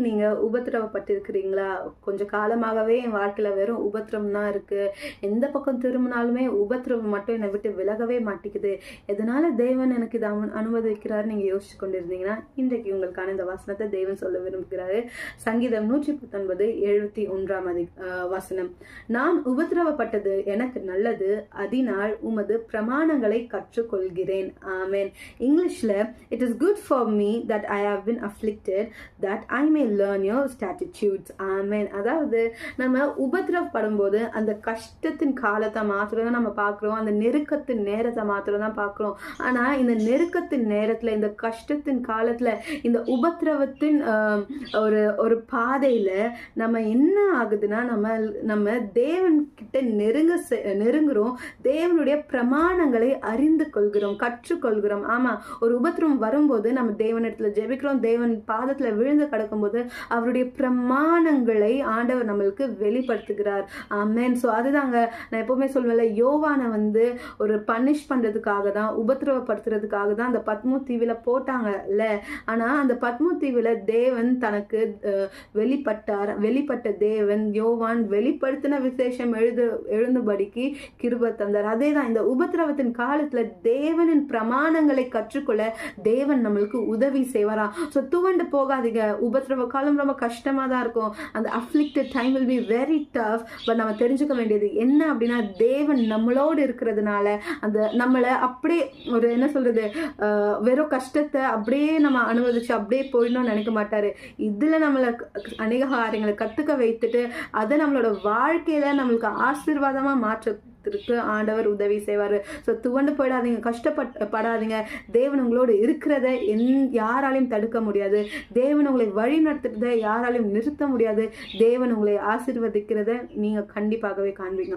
நீங்க உபத்திரவப்பட்டிருக்கிறீங்களா? கொஞ்ச காலமாகவே என் வாழ்க்கையில வெறும் உபத்திரம் தான் இருக்கு. எந்த பக்கம் திரும்பினாலுமே உபத்திரவம் மட்டும் என்னை விட்டு விலகவே மாட்டேங்குது. எதனால தேவன் எனக்கு இதை அனுமதிக்கிறாரு நீங்க யோசிச்சு கொண்டிருந்தீங்கன்னா, இன்றைக்கு உங்களுக்கான இந்த வசனத்தை தேவன் சொல்ல விரும்புகிறாரு. சங்கீதம் 119:71 வசனம். நான் உபத்திரவப்பட்டது எனக்கு நல்லது, அதனால் உமது பிரமாணங்களை கற்றுக்கொள்கிறேன். ஆமென். இங்கிலீஷ்ல it is good for me that I have been afflicted that I may learn your statutes. ஆமென். அதாவது நம்ம உபத்திரவப்படும் போது அந்த கஷ்டத்தின் காலத்தை மாத்திரம் தான் நம்ம பார்க்கிறோம், அந்த நெருக்கத்தின் நேரத்தை மாத்திரம் தான் பார்க்கிறோம். ஆனா இந்த நெருக்கத்தின் நேரத்துல, இந்த கஷ்டத்தின் காலத்துல, இந்த உபத்திரவத்தின் ஒரு பாதையில நம்ம என்ன ஆகுதுன்னா, நம்ம தேவன் கிட்ட நெருங்குறோம், தேவனுடைய பிரமாணங்களை அறிந்து கொள்கிறோம், கற்றுக்கொள்கிறோம். ஆமா, ஒரு உபத்திரம் வரும்போது நம்ம தேவனிடத்துல ஜெபிக்கிறோம், தேவன் பாதத்துல விழுந்து கிடக்கும் போது அவருடைய பிரமாணங்களை ஆண்டவர் நம்மளுக்கு வெளிப்படுத்துகிறார். ஆமென். சோ அதுதாங்க நான் எப்பவுமே சொல்வேன்ல, யோவானை ஒரு பனிஷ் பண்றதுக்காக தான், உபத்திரவப்படுத்துறதுக்காக தான் அந்த பத்மோ தீவுல போட்டாங்கல்ல. ஆனா அந்த பத்மோ தீவுல தேவன் தனக்கு வெளிப்பட்ட தேவன் யோவான் வெளிப்படுத்தின விசேஷம் எழுதும்படிக்கு கிருபை தந்தார். அதேதான் இந்த உபத்திரவத்தின் காலத்துல தேவனின் பிரமாணங்களை கற்றுக்கொள்ள தேவன் நம்மளுக்கு உதவி செய்வாராம். ஸோ துவண்டு போகாதீங்க. உபத்திரவ காலம் ரொம்ப கஷ்டமா தான் இருக்கும். அந்த afflicted time will be very tough. But நம்ம தெரிஞ்சுக்க வேண்டியது என்ன அப்படின்னா, தேவன் நம்மளோடு இருக்கிறதுனால அந்த நம்மளை அப்படியே என்ன சொல்றது, வெறும் கஷ்டத்தை அப்படியே நம்ம அனுபவிச்சு அப்படியே போயிடணும்னு நினைக்க மாட்டாரு. இதுல நம்மளை அநேக காரியங்களை கத்துக்க வைத்துட்டு அதை நம்மளோட வாழ்க்கையில நம்மளுக்கு ஆசீர்வாதமா மாற்றத்திற்கு ஆண்டவர் உதவி செய்வாரு. ஸோ துவண்டு போயிடாதீங்க, கஷ்டப்படாதீங்க. தேவன் உங்களோடு இருக்கிறத யாராலையும் தடுக்க முடியாது. தேவன் உங்களை வழி நடத்துறத யாராலையும் நிறுத்த முடியாது. தேவன் உங்களை ஆசீர்வதிக்கிறத நீங்க கண்டிப்பாகவே காண்பீங்க.